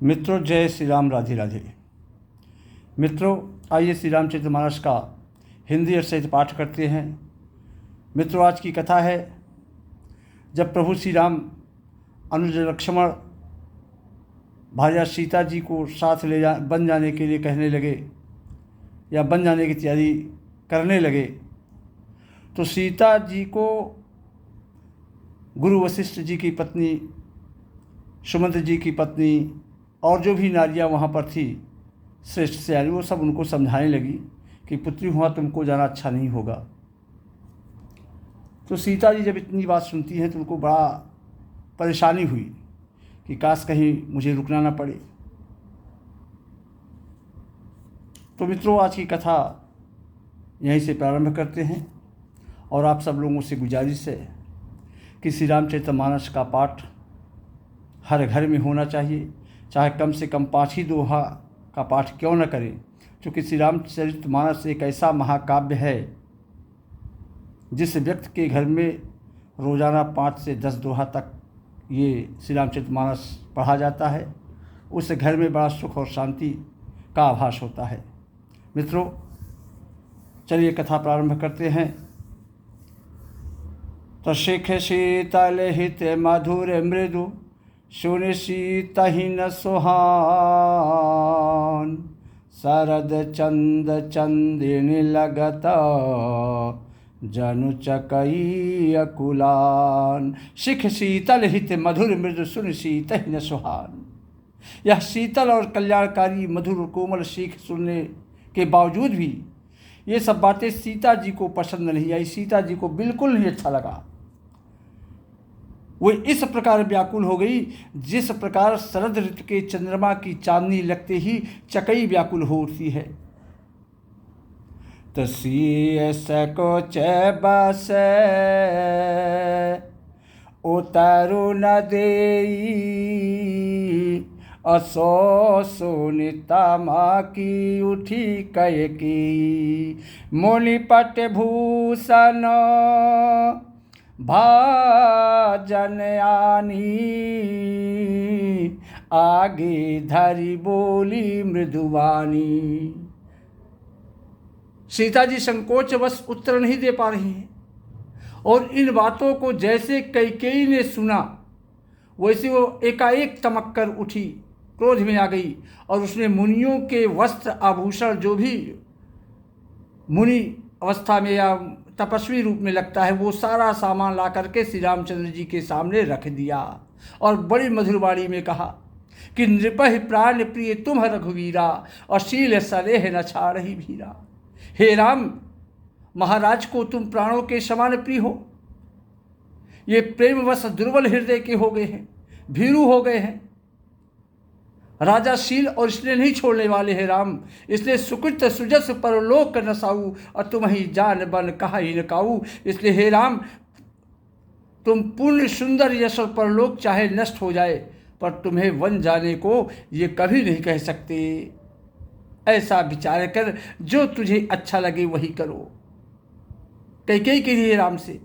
मित्रों, जय श्री राम, राधे राधे। मित्रों, आइए श्री रामचरितमानस का हिंदी और सहित पाठ करते हैं। मित्रों, आज की कथा है जब प्रभु श्री राम अनुज लक्ष्मण भार्या सीता जी को साथ बन जाने के लिए कहने लगे या बन जाने की तैयारी करने लगे, तो सीता जी को गुरु वशिष्ठ जी की पत्नी, सुमंत्र जी की पत्नी और जो भी नारियां वहाँ पर थी श्रेष्ठ सयानी, वो सब उनको समझाने लगी कि पुत्री हुआ तुमको जाना अच्छा नहीं होगा। तो सीता जी जब इतनी बात सुनती हैं तो उनको बड़ा परेशानी हुई कि काश कहीं मुझे रुकना ना पड़े। तो मित्रों, आज की कथा यहीं से प्रारंभ करते हैं और आप सब लोगों से गुजारिश है कि श्री रामचरितमानस का पाठ हर घर में होना चाहिए, चाहे कम से कम 5 ही दोहा का पाठ क्यों न करें, क्योंकि श्री रामचरितमानस एक ऐसा महाकाव्य है जिस व्यक्ति के घर में रोज़ाना 5 से 10 दोहा तक ये श्री रामचरितमानस पढ़ा जाता है, उस घर में बड़ा सुख और शांति का आभास होता है। मित्रों, चलिए कथा प्रारंभ करते हैं। तो शिख शीतल हित मधुर मृदु सुन शीतहीन सुहान, शरद चंद चंदिनी लगत जनु चकई अकुलान। शिख शीतल हित मधुर मृदु सुन शीतहीन सुहान। यह शीतल और कल्याणकारी मधुर कोमल शिख सुनने के बावजूद भी ये सब बातें सीता जी को पसंद नहीं आई। सीता जी को बिल्कुल नहीं अच्छा लगा। वो इस प्रकार व्याकुल हो गई जिस प्रकार शरद ऋतु के चंद्रमा की चांदनी लगते ही चकई व्याकुल हो उठती है। तसी सको बस उतरु न देई, असो सुनिता माँ की उठी कय की। मुनिपट भूषण भाजन आनी, आगे धरी बोली मृदुवानी। सीता जी संकोचवश उत्तर नहीं दे पा रही हैं और इन बातों को जैसे कैकेयी ने सुना वैसे वो एकाएक तमक कर उठी, क्रोध में आ गई और उसने मुनियों के वस्त्र आभूषण, जो भी मुनि अवस्था में या तपस्वी रूप में लगता है, वो सारा सामान ला करके श्री रामचंद्र जी के सामने रख दिया और बड़ी मधुर वाणी में कहा कि नृपहि प्राण प्रिय तुम रघुवीरा, और शील सलेह न छाड़हि भीरा। हे राम, महाराज को तुम प्राणों के समान प्रिय हो। ये प्रेमवश दुर्बल हृदय के हो गए हैं, भीरू हो गए हैं। राजा शील और स्नेह नहीं छोड़ने वाले हैं राम, इसलिए सुकृत सुजस परलोक नसाऊ, और तुम ही जान बन कहा ही न काऊ। इसलिए हे राम, तुम पुण्य सुंदर यश और परलोक चाहे नष्ट हो जाए, पर तुम्हें वन जाने को ये कभी नहीं कह सकते। ऐसा विचार कर जो तुझे अच्छा लगे वही करो। कैकेयी के लिए राम से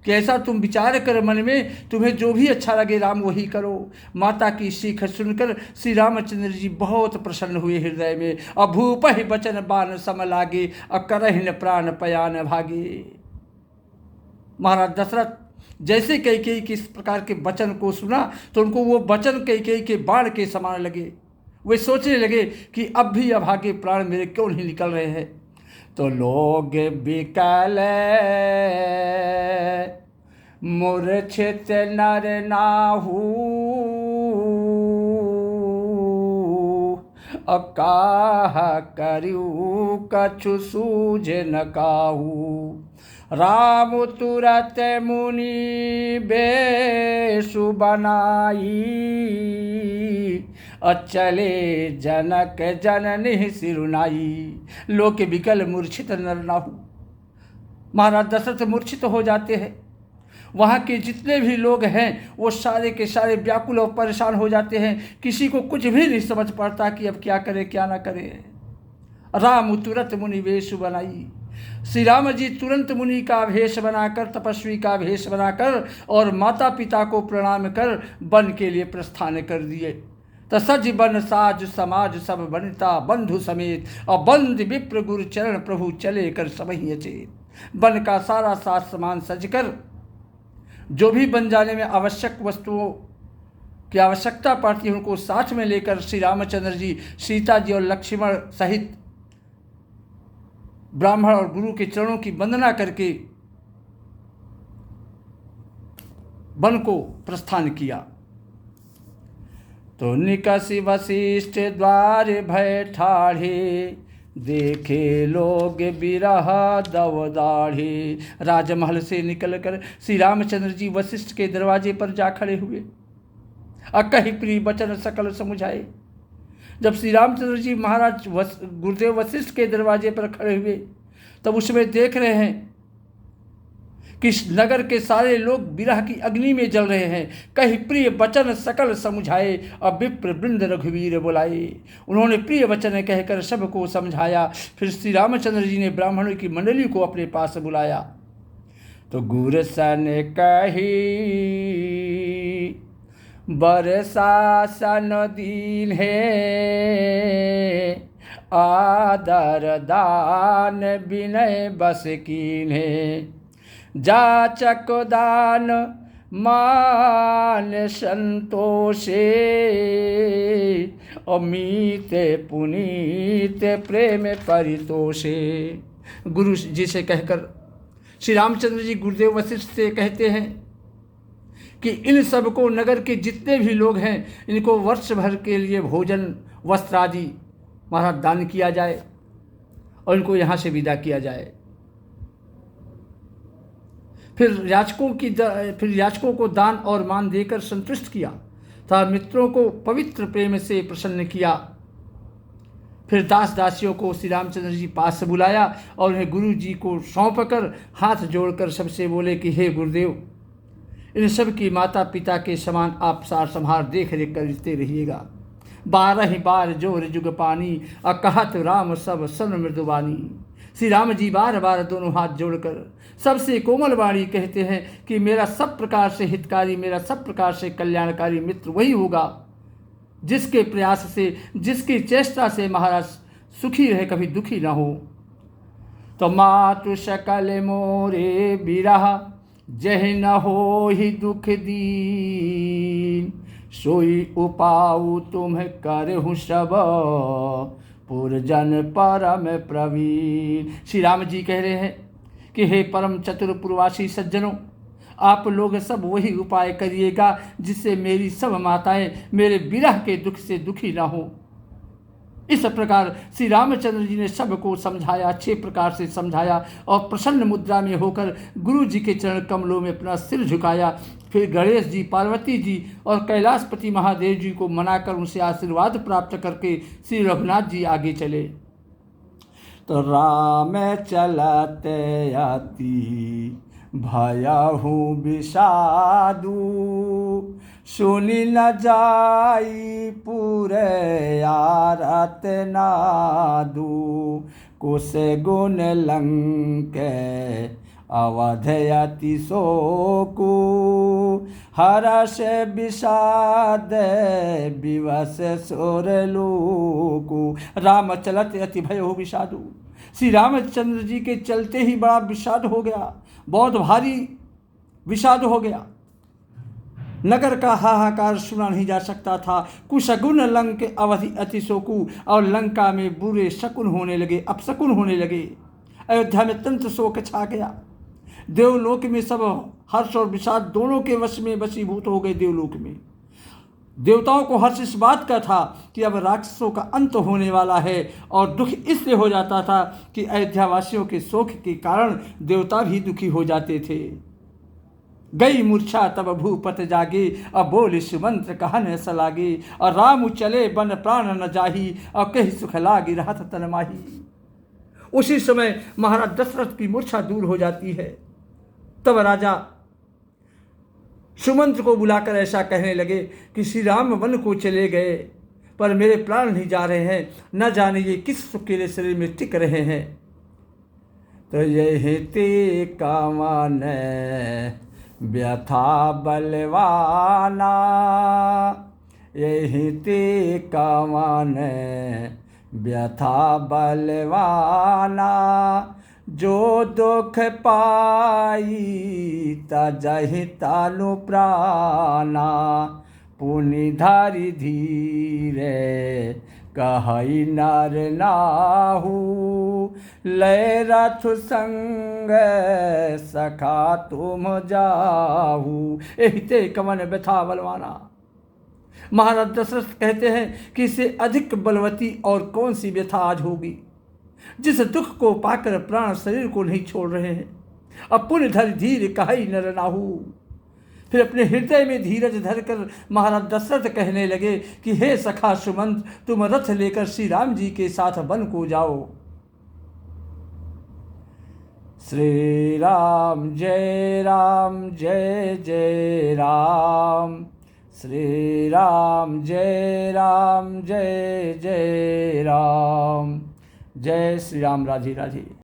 कि ऐसा तुम विचार कर मन में, तुम्हें जो भी अच्छा लगे राम वही करो। माता की सीख सुनकर श्री रामचंद्र जी बहुत प्रसन्न हुए हृदय में। अभूपहि बचन बान सम लागे, अकरहिन प्राण पयान भागे। महाराज दशरथ जैसे कैकेयी के इस प्रकार के वचन को सुना तो उनको वो वचन कैकेयी के बाण के समान लगे। वे सोचने लगे कि अब भी अभागे प्राण मेरे क्यों नहीं निकल रहे हैं। तो लोग बिकल मूर्छित नर नाहू, अकाह करियू कछु सूझ न काहू। राम तुरत मुनि बेसु बनाई, अचले जनक जननी सिरुनाई। लोक बिकल मूर्छित नर नाहू। महाराज दशरथ मूर्छित हो जाते हैं। वहाँ के जितने भी लोग हैं वो सारे के सारे व्याकुल और परेशान हो जाते हैं। किसी को कुछ भी नहीं समझ पड़ता कि अब क्या करे क्या ना करे। राम तुरत मुनि वेश बनाई। श्री राम जी तुरंत मुनि का भेष बनाकर, तपस्वी का भेष बनाकर और माता पिता को प्रणाम कर वन के लिए प्रस्थान कर दिए तसज बन साज समाज सब बनता बंधु समेत, और बंद विप्र गुरु चरण प्रभु चले कर सबही अचेत। बन का सारा साज समान सजकर जो भी बन जाने में आवश्यक वस्तुओं की आवश्यकता पड़ती है उनको साथ में लेकर श्री रामचंद्र जी, सीता जी और लक्ष्मण सहित ब्राह्मण और गुरु के चरणों की वंदना करके वन को प्रस्थान किया। तो निकसी वशिष्ठ द्वार भय ठाढ़े, देखे लोग बिरह दव दाढ़े। राजमहल से निकलकर श्री रामचंद्र जी वशिष्ठ के दरवाजे पर जा खड़े हुए। अकहि प्रिय वचन सकल समुझाए। जब श्री रामचंद्र जी महाराज गुरुदेव वशिष्ठ के दरवाजे पर खड़े हुए तब उसमें देख रहे हैं कि नगर के सारे लोग विरह की अग्नि में जल रहे हैं। कहीं प्रिय वचन सकल समुझाए, और विप्र वृंद रघुवीर बुलाए। उन्होंने प्रिय वचन कहकर सबको समझाया। फिर श्री रामचंद्र जी ने ब्राह्मणों की मंडली को अपने पास बुलाया। तो गुरसन कही बरसासन दीन है, आदर दान विनय बस कीन है। जाचक दान मान संतोषे, अमित पुनीत प्रेम परितोषे। गुरु जी से कहकर श्री रामचंद्र जी गुरुदेव वशिष्ठ से कहते हैं कि इन सबको नगर के जितने भी लोग हैं इनको वर्ष भर के लिए भोजन वस्त्र आदि महाराज दान किया जाए और इनको यहाँ से विदा किया जाए। फिर याचकों को दान और मान देकर संतुष्ट किया तथा मित्रों को पवित्र प्रेम से प्रसन्न किया। फिर दास दासियों को श्री रामचंद्र जी पास से बुलाया और उन्हें गुरु जी को सौंप कर हाथ जोड़कर सबसे बोले कि हे गुरुदेव, इन सब की माता पिता के समान आप सार संहार देख रेख करते रहिएगा। 12 बार जोर जुग पानी, अकहत राम सब सन मृदुवानी। श्री राम जी बार बार दोनों हाथ जोड़कर सबसे कोमल वाणी कहते हैं कि मेरा सब प्रकार से हितकारी, मेरा सब प्रकार से कल्याणकारी मित्र वही होगा जिसके प्रयास से, जिसकी चेष्टा से महाराज सुखी रहे, कभी दुखी ना हो। तो मातु सकल मोरे बिरह, जह न हो ही दुख दीन। सोई उपाऊ तुम करहु सब, पुरजन परम प्रवीण। श्री राम जी कह रहे हैं कि हे परम चतुर पुरवासी सज्जनों, आप लोग सब वही उपाय करिएगा जिससे मेरी सब माताएं मेरे विरह के दुख से दुखी ना हो। इस प्रकार श्री रामचंद्र जी ने सबको समझाया, अच्छे प्रकार से समझाया और प्रसन्न मुद्रा में होकर गुरु जी के चरण कमलों में अपना सिर झुकाया। फिर गणेश जी, पार्वती जी और कैलाशपति महादेव जी को मनाकर उनसे आशीर्वाद प्राप्त करके श्री रघुनाथ जी आगे चले। तो राम चलते आती भयहु विषादु, सुनि न जाई पूरे आरत नादु। कुश गुण लंके अवध अति शोकु, हर्ष विषाद विवश सुर लोकु। राम चलत अति भयहु विषादु। श्री रामचंद्र जी के चलते ही बड़ा विषाद हो गया, बहुत भारी विषाद हो गया। नगर का हाहाकार सुना नहीं जा सकता था। कुशगुन लंक अवधि अति शोकु, और लंका में बुरे शकुन होने लगे, अपशकुन होने लगे। अयोध्या में तंत्र शोक छा गया। देवलोक में सब हर्ष और विषाद दोनों के वश में वशीभूत हो गए। देवलोक में देवताओं को हर्ष इस बात का था कि अब राक्षसों का अंत होने वाला है, और दुख इसलिए हो जाता था कि अयोध्यावासियों के शोक के कारण देवता भी दुखी हो जाते थे। गई मूर्छा तब भूपत जागे, अब बोल सुमंत्र कहन सलागे। और राम चले बन प्राण न जाही, और कही सुख लागी रहत तन माही। उसी समय महाराज दशरथ की मूर्छा दूर हो जाती है। तब राजा सुमंत्र को बुलाकर ऐसा कहने लगे कि श्री राम वन को चले गए पर मेरे प्राण नहीं जा रहे हैं, न जाने ये किस सुख के लिए शरीर में टिक रहे हैं। तो यही ते कामन व्यथा बलवाना, यही ते कवन व्यथा बलवाना, जो दुख पाई तजहि तानु प्राणा, पुनि धरि धीरे कहई नर नाहू, लय रथ संग सखा तुम जाहू। एहिते कवन व्यथा बलवाना। महाराज दशरथ कहते हैं कि इससे अधिक बलवती और कौन सी व्यथा आज होगी, जिस दुख को पाकर प्राण शरीर को नहीं छोड़ रहे हैं। अब पुण्य धर धीर कहई नर नाहू। फिर अपने हृदय में धीरज धरकर महाराज दशरथ कहने लगे कि हे सखा सुमंत, तुम रथ लेकर श्री राम जी के साथ वन को जाओ। श्री राम जय जय राम, श्री राम जय जय राम। जय श्री राम। राधे राधे।